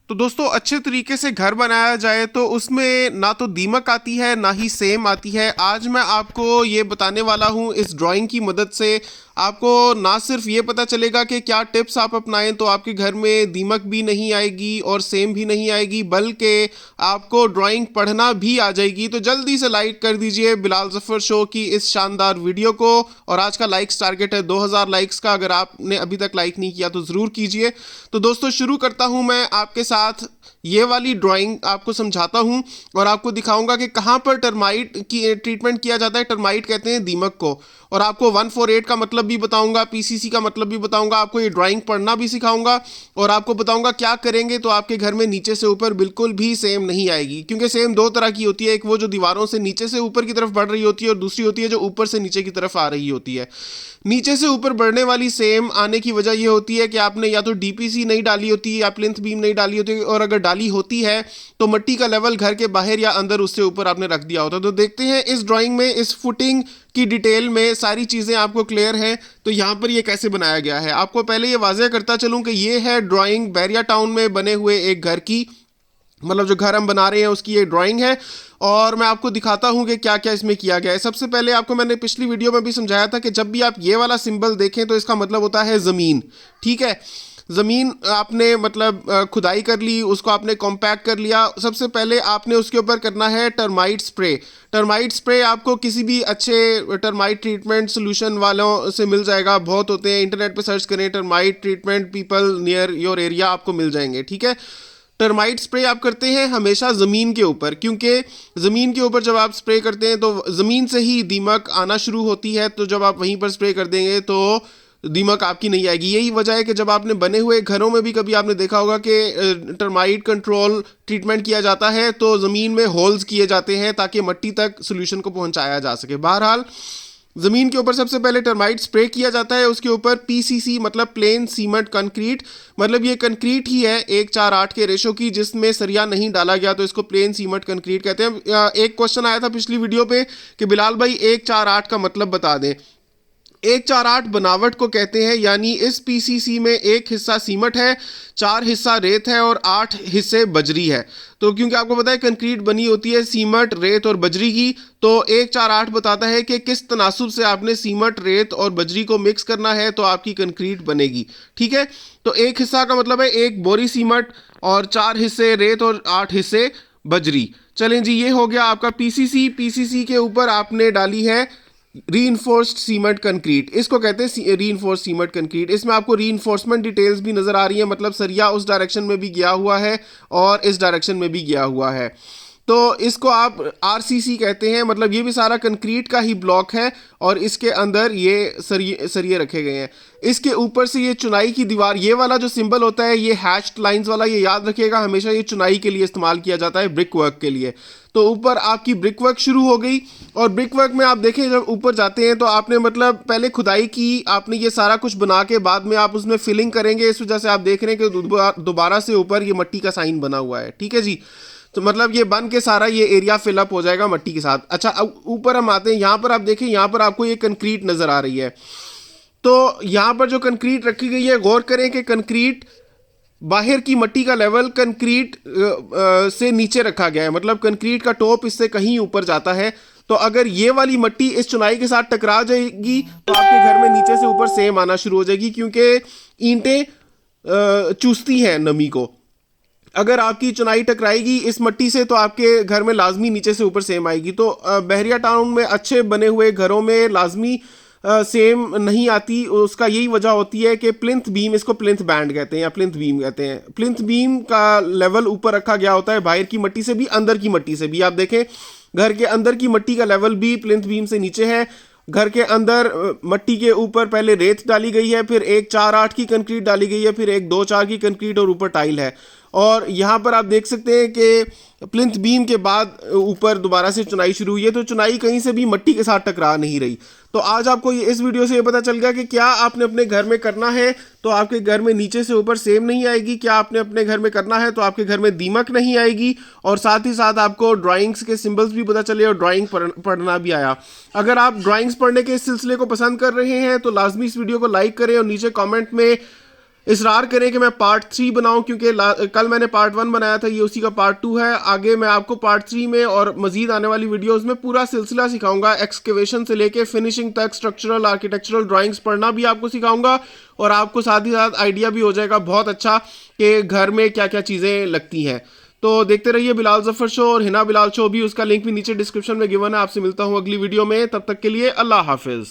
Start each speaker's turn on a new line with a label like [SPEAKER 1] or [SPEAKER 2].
[SPEAKER 1] तो दोस्तों अच्छे तरीके से घर बनाया जाए तो उसमें ना तो दीमक आती है ना ही सेम आती है। आज मैं आपको ये बताने वाला हूँ इस ड्राइंग की मदद से। आपको ना सिर्फ ये पता चलेगा कि क्या टिप्स आप अपनाएं तो आपके घर में दीमक भी नहीं आएगी और सेम भी नहीं आएगी, बल्कि आपको ड्राइंग पढ़ना भी आ जाएगी। तो जल्दी से लाइक कर दीजिए बिलाल जफर शो की इस शानदार वीडियो को। और आज का लाइक्स टारगेट है 2000 लाइक्स का। अगर आपने अभी तक लाइक नहीं किया तो ज़रूर कीजिए। तो दोस्तों शुरू करता हूँ मैं आपके साथ ये वाली ड्राइंग आपको समझाता हूं और आपको दिखाऊंगा कि कहां पर टर्माइट की ट्रीटमेंट किया जाता है। टर्माइट कहते हैं दीमक को। और आपको 148 का मतलब भी बताऊंगा, पीसीसी का मतलब भी बताऊंगा, आपको ये ड्राइंग पढ़ना भी सिखाऊंगा और आपको बताऊंगा क्या करेंगे तो आपके घर में नीचे से ऊपर बिल्कुल भी सेम नहीं आएगी। क्योंकि सेम दो तरह की होती है, एक वो जो दीवारों से नीचे से ऊपर की तरफ बढ़ रही होती है और दूसरी होती है जो ऊपर से नीचे की तरफ आ रही होती है। नीचे से ऊपर बढ़ने वाली सेम आने की वजह यह होती है कि आपने या तो डीपीसी नहीं डाली होती या प्लिंथ बीम नहीं डाली होती, और अगर डाली होती है तो मिट्टी का लेवल घर के बाहर या अंदर उससे ऊपर आपने रख दिया होता। तो देखते हैं इस ड्राइंग में इस फुटिंग की डिटेल में सारी चीज़ें आपको क्लियर हैं तो यहाँ पर ये कैसे बनाया गया है। आपको पहले ये वाज़ेह करता चलूँ कि ये है ड्राइंग बैरिया टाउन में बने हुए एक घर की, मतलब जो घर हम बना रहे हैं उसकी ये ड्राइंग है। और मैं आपको दिखाता हूं कि क्या क्या इसमें किया गया है। सबसे पहले आपको मैंने पिछली वीडियो में भी समझाया था कि जब भी आप ये वाला सिंबल देखें तो इसका मतलब होता है ज़मीन। ठीक है, ज़मीन आपने मतलब खुदाई कर ली, उसको आपने कॉम्पैक्ट कर लिया। सबसे पहले आपने उसके ऊपर करना है टर्माइट स्प्रे। टर्माइट स्प्रे आपको किसी भी अच्छे टर्माइट ट्रीटमेंट सोल्यूशन वालों से मिल जाएगा, बहुत होते हैं, इंटरनेट पे सर्च करें termite treatment people near your area, आपको मिल जाएंगे। ठीक है, टर्माइट स्प्रे आप करते हैं हमेशा ज़मीन के ऊपर, क्योंकि ज़मीन के ऊपर जब आप स्प्रे करते हैं तो ज़मीन से ही दीमक आना शुरू होती है। तो जब आप वहीं पर स्प्रे कर देंगे तो दीमक आपकी नहीं आएगी। यही वजह है कि जब आपने बने हुए घरों में भी कभी आपने देखा होगा कि टर्माइट कंट्रोल ट्रीटमेंट किया जाता है तो ज़मीन में होल्स किए जाते हैं ताकि मिट्टी तक सोल्यूशन को पहुंचाया जा सके। बहरहाल ज़मीन के ऊपर सबसे पहले टर्माइट स्प्रे किया जाता है, उसके ऊपर पीसीसी मतलब प्लेन सीमेंट कंक्रीट, मतलब ये कंक्रीट ही है 1:4:8 के रेशो की, जिसमें सरिया नहीं डाला गया तो इसको प्लेन सीमेंट कंक्रीट कहते हैं। एक क्वेश्चन आया था पिछली वीडियो पे कि बिलाल भाई 1:4:8 का मतलब बता दें। 1:4:8 बनावट को कहते हैं, यानी इस पीसीसी में एक हिस्सा सीमेंट है, 4 हिस्सा रेत है और 8 हिस्से बजरी है। तो क्योंकि आपको पता है कंक्रीट बनी होती है सीमेंट, रेत और बजरी की, तो 1:4:8 बताता है कि किस तनासुब से आपने सीमेंट, रेत और बजरी को मिक्स करना है तो आपकी कंक्रीट बनेगी। ठीक है, तो एक हिस्सा का मतलब है एक बोरी सीमेंट और 4 हिस्से रेत और 8 हिस्से बजरी। चलें जी, ये हो गया आपका पीसीसी। पीसीसी के ऊपर आपने डाली है रीइंफोर्स्ड सीमेंट कंक्रीट, इसको कहते हैं रीइंफोर्स्ड सीमेंट कंक्रीट। इसमें आपको रीइंफोर्समेंट डिटेल्स भी नजर आ रही है, मतलब सरिया उस डायरेक्शन में भी गया हुआ है और इस डायरेक्शन में भी गया हुआ है। तो इसको आप आरसीसी कहते हैं, मतलब ये भी सारा कंक्रीट का ही ब्लॉक है और इसके अंदर ये सरिये सरिये रखे गए हैं। इसके ऊपर से ये चुनाई की दीवार, ये वाला जो सिंबल होता है ये हैश्ड लाइंस वाला, ये याद रखिएगा हमेशा, ये चुनाई के लिए इस्तेमाल किया जाता है, ब्रिक वर्क के लिए। तो ऊपर आपकी ब्रिक वर्क शुरू हो गई और ब्रिक वर्क में आप देखें जब ऊपर जाते हैं तो आपने मतलब पहले खुदाई की, आपने ये सारा कुछ बना के बाद में आप उसमें फिलिंग करेंगे। इस वजह से आप देख रहे हैं कि दोबारा से ऊपर ये मिट्टी का साइन बना हुआ है। ठीक है जी, तो मतलब ये बन के सारा ये एरिया फिलअप हो जाएगा मिट्टी के साथ। अच्छा, अब ऊपर हम आते हैं, यहाँ पर आप देखें, यहाँ पर आपको ये कंक्रीट नजर आ रही है। तो यहाँ पर जो कंक्रीट रखी गई है, गौर करें कि कंक्रीट बाहर की मिट्टी का लेवल कंक्रीट से नीचे रखा गया है, मतलब कंक्रीट का टॉप इससे कहीं ऊपर जाता है। तो अगर ये वाली मिट्टी इस चुनाई के साथ टकरा जाएगी तो आपके घर में नीचे से ऊपर सेम आना शुरू हो जाएगी, क्योंकि ईंटें चूसती हैं नमी को। अगर आपकी चुनाई टकराएगी इस मिट्टी से तो आपके घर में लाजमी नीचे से ऊपर सेम आएगी। तो बहरिया टाउन में अच्छे बने हुए घरों में लाजमी सेम नहीं आती। उसका यही वजह होती है कि प्लिंथ बीम, इसको प्लिंथ बैंड कहते हैं या प्लिंथ बीम कहते हैं, प्लिंथ बीम का लेवल ऊपर रखा गया होता है, बाहर की मिट्टी से भी अंदर की मिट्टी से भी। आप देखें घर के अंदर की मिट्टी का लेवल भी प्लिंथ बीम से नीचे है। घर के अंदर मिट्टी के ऊपर पहले रेत डाली गई है, फिर 1:4:8 की कंक्रीट डाली गई है, फिर 1:2:4 की कंक्रीट और ऊपर टाइल है। और यहाँ पर आप देख सकते हैं कि प्लिंथ बीम के बाद ऊपर दोबारा से चुनाई शुरू हुई है, तो चुनाई कहीं से भी मिट्टी के साथ टकरा नहीं रही। तो आज आपको इस वीडियो से ये पता चल गया कि क्या आपने अपने घर में करना है तो आपके घर में नीचे से ऊपर सेम नहीं आएगी, क्या आपने अपने घर में करना है तो आपके घर में दीमक नहीं आएगी, और साथ ही साथ आपको ड्राइंग्स के सिंबल्स भी पता चले और ड्राइंग पढ़ना भी आया। अगर आप ड्राइंग्स पढ़ने के इस सिलसिले को पसंद कर रहे हैं तो लाजमी इस वीडियो को लाइक करें और नीचे कॉमेंट में इसरार करें कि मैं पार्ट 3 बनाऊं, क्योंकि कल मैंने पार्ट 1 बनाया था, ये उसी का पार्ट 2 है। आगे मैं आपको पार्ट 3 में और मजीद आने वाली वीडियोस में पूरा सिलसिला सिखाऊंगा, एक्सकेवेशन से लेके फिनिशिंग तक, स्ट्रक्चरल आर्किटेक्चरल ड्राइंग्स पढ़ना भी आपको सिखाऊंगा, और आपको साथ ही साथ आइडिया भी हो जाएगा बहुत अच्छा कि घर में क्या क्या चीज़ें लगती हैं। तो देखते रहिए बिलाल जफर शो और हिना बिलाल शो भी, उसका लिंक भी नीचे डिस्क्रिप्शन में गिवन है। आपसे मिलता हूँ अगली वीडियो में, तब तक के लिए अल्लाह हाफिज़।